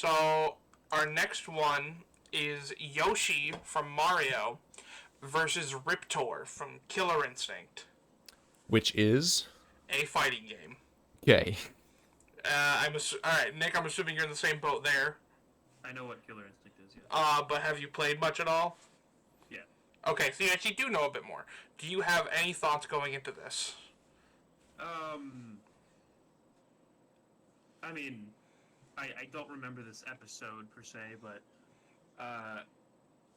So, our next one is Yoshi from Mario versus Riptor from Killer Instinct, Which is a fighting game. okay. Alright, Nick, I'm assuming you're in the same boat there. I know what Killer Instinct is, yes. But have you played much at all? Yeah. Okay, so you actually do know a bit more. Do you have any thoughts going into this? I mean, I don't remember this episode per se, but,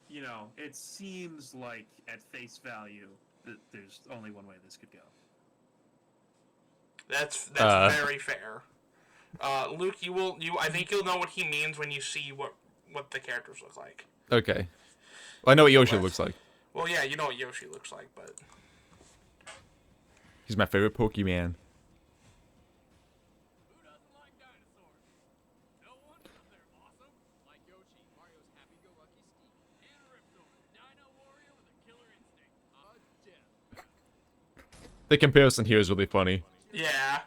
you know, it seems like at face value that there's only one way this could go. That's very fair. Luke, I think you'll know what he means when you see what the characters look like. Okay. Well, I know what Yoshi looks like. Well, yeah, you know what Yoshi looks like, but He's my favorite Pokemon. Who doesn't like dinosaurs? No one, they're awesome. Like Yoshi, Mario's happy-go-lucky Steve. And Riptor, Dino Warrior with a killer instinct. Death. The comparison here is really funny. yeah.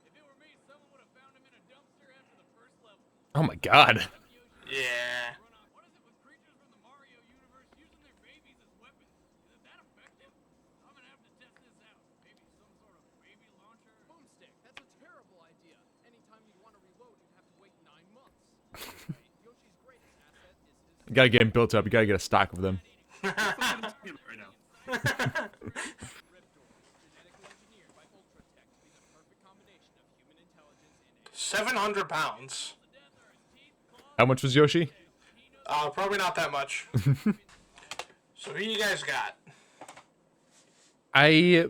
If it were me, someone would have found him in a dumpster after the first level. Oh my god. Yeah. What is it with creatures from the Mario universe using their babies as weapons? Is that effective? I'm gonna have to test this out. Maybe some sort of baby launcher? Boomstick, that's a terrible idea. Anytime you'd want to reload, you'd have to wait 9 months. Anyway, Yoshi's greatest asset is his... You gotta get him built up. You gotta get a stock of them. Right now. Riptor, genetically engineered by Ultratech to be the perfect combination of human intelligence and a... 700 pounds. How much was Yoshi? Probably not that much. So who you guys got? I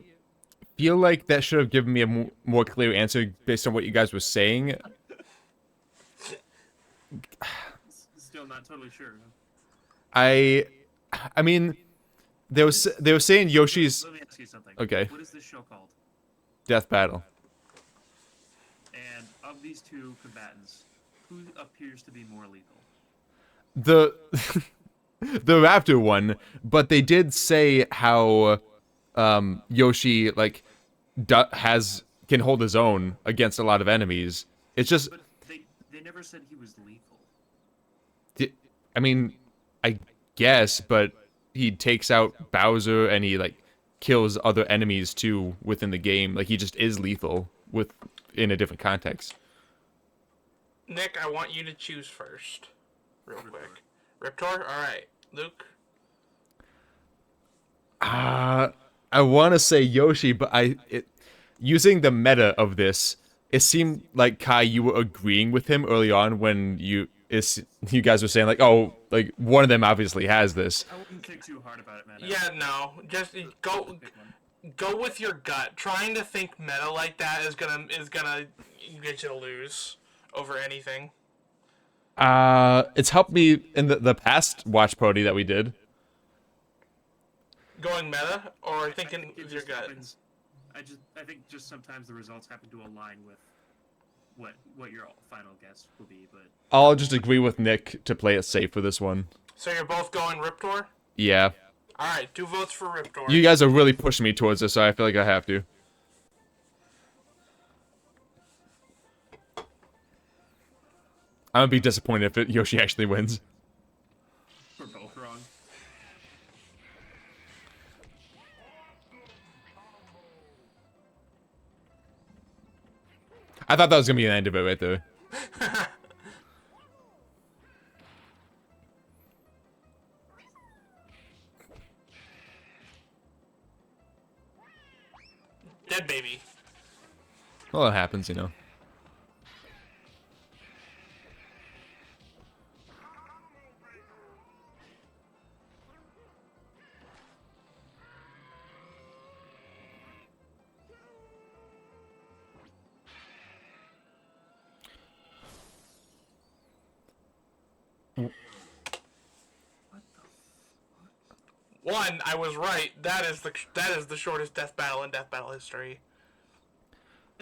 feel like that should have given me a more clear answer based on what you guys were saying. Still not totally sure. I mean, they were saying Yoshi's Let me ask you something. Okay. What is this show called? Death Battle. And of these two combatants, who appears to be more lethal? The the Raptor one, but they did say how Yoshi like can hold his own against a lot of enemies. It's just But they never said he was lethal. I mean, I guess, but he takes out Bowser and he like kills other enemies too within the game. Like he just is lethal in a different context. Nick, I want you to choose first. Real quick. Riptor? Alright. Luke? I want to say Yoshi, but using the meta of this, it seemed like Kai, you were agreeing with him early on when you guys were saying like, oh, like one of them obviously has this. I wouldn't think too hard about it, man. Yeah, no. Just go with your gut. Trying to think meta like that is gonna get you to lose over anything. It's helped me in the past watch party that we did. Going meta or I thinking think it with your just gut? happens- I think just sometimes the results happen to align with what your final guess will be, but I'll just agree with Nick to play it safe for this one. So you're both going Riptor? Yeah. Alright, 2 votes for Riptor. You guys are really pushing me towards this, so I feel like I have to. I'm gonna be disappointed if Yoshi actually wins. we're both wrong. I thought that was gonna be the end of it right there. Dead baby. Well, it happens, you know. One, I was right. That is the shortest death battle in death battle history.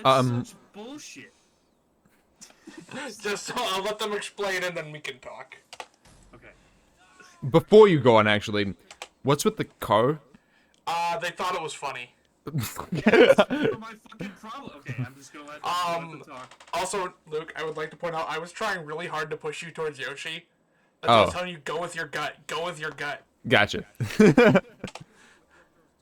That's such bullshit. Just so I'll let them explain and then we can talk. Okay. Before you go on, actually, what's with the car? They thought it was funny. That's my fucking problem. Okay, I'm just gonna let them talk. Also, Luke, I would like to point out I was trying really hard to push you towards Yoshi. That's Oh. why I was telling you, go with your gut. Go with your gut. Gotcha. Riptor's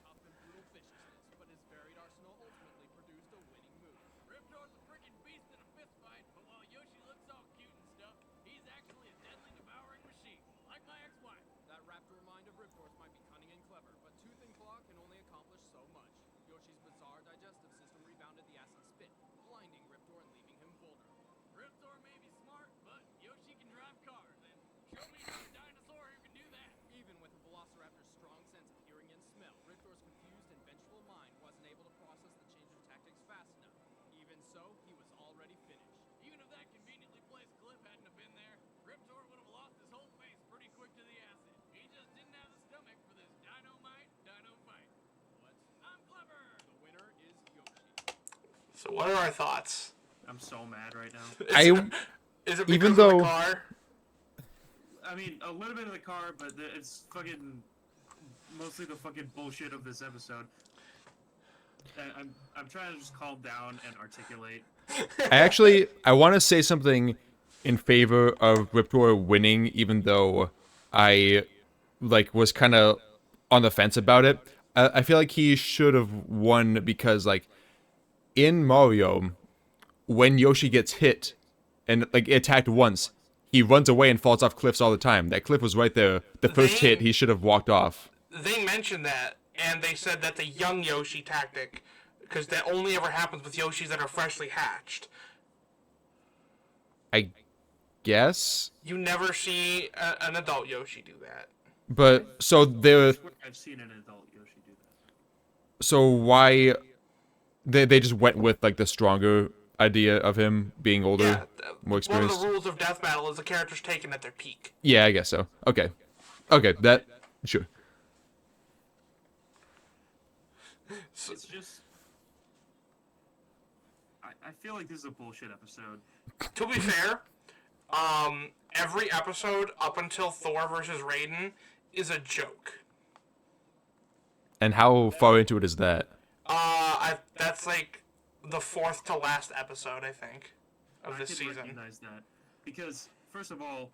tough and brutal viciousness, but his varied arsenal ultimately produced a winning move. Riptor's a freaking beast in a fist fight, but while Yoshi looks all cute and stuff, he's actually a deadly devouring machine, like my ex-wife. That Raptor mind of Riptor's might be cunning and clever, but Tooth and Claw can only accomplish so much. Yoshi's bizarre digestive system rebounded the acid spit, blinding Riptor and leaving him vulnerable. Riptor may be smart, but Yoshi can drive cars, and show me another dinosaur who can do that. Even with a Velociraptor's strong sense of hearing and smell, Riptor's confused and vengeful mind wasn't able to process the change of tactics fast enough. Even so, he was already finished. Even if that conveniently placed cliff hadn't have been there, Riptor would have lost his whole face pretty quick to the acid. He just didn't have the stomach for this dynamite dino fight. What? I'm clever! The winner is Yoshi. So what are our thoughts? I'm so mad right now. Is it because Even of though- the car? I mean, a little bit of the car, but it's fucking mostly the fucking bullshit of this episode. I'm trying to just calm down and articulate. I want to say something in favor of Riptor winning, even though I was kind of on the fence about it. I feel like he should have won because in Mario, when Yoshi gets hit and attacked once, he runs away and falls off cliffs all the time. That cliff was right there. The first hit, he should have walked off. They mentioned that, and they said that the young Yoshi tactic, because that only ever happens with Yoshis that are freshly hatched. I guess. You never see an adult Yoshi do that. But so there. I've seen an adult Yoshi do that. So why they just went with the stronger idea of him being older, Yeah, more one of experienced? the rules of death battle is the character's taken at their peak. Yeah, I guess so. Okay, that sure. It's just... I feel like this is a bullshit episode. To be fair, every episode up until Thor versus Raiden is a joke. And how far into it is that? That's the fourth to last episode, I think, of this I can season. recognize that. Because, first of all,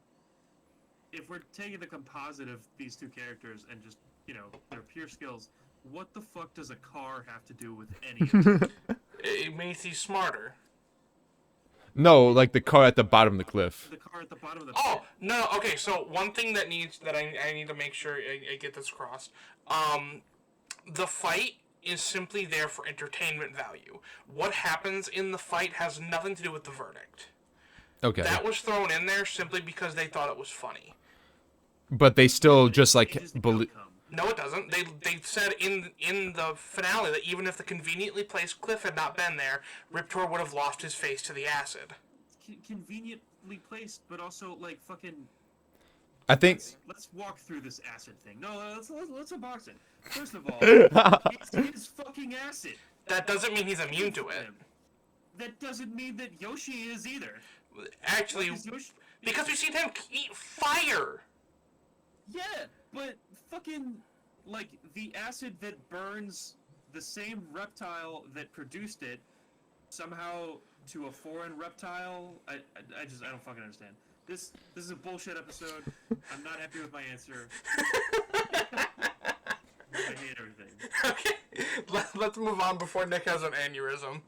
if we're taking the composite of these two characters and just, their pure skills, what the fuck does a car have to do with any of it? It makes you smarter. No, the car at the bottom of the cliff. The car at the bottom of the Oh, pit. no, okay, so one thing that I need to make sure I get this across. The fight is simply there for entertainment value. What happens in the fight has nothing to do with the verdict. Okay. That was thrown in there simply because they thought it was funny. But they still just Changes the believe. outcome. No, it doesn't. They said in the finale that even if the conveniently placed cliff had not been there, Riptor would have lost his face to the acid. Conveniently placed, but also, fucking... I think. Let's walk through this acid thing. No, let's unbox it. First of all, it's his fucking acid. That doesn't mean he's immune to it. That doesn't mean that Yoshi is either. Actually, Is Yoshi... because we've seen him eat fire. Yeah, but fucking, the acid that burns the same reptile that produced it, somehow to a foreign reptile, I don't fucking understand. This is a bullshit episode. I'm not happy with my answer. I hate everything. Okay, let's move on before Nick has an aneurysm.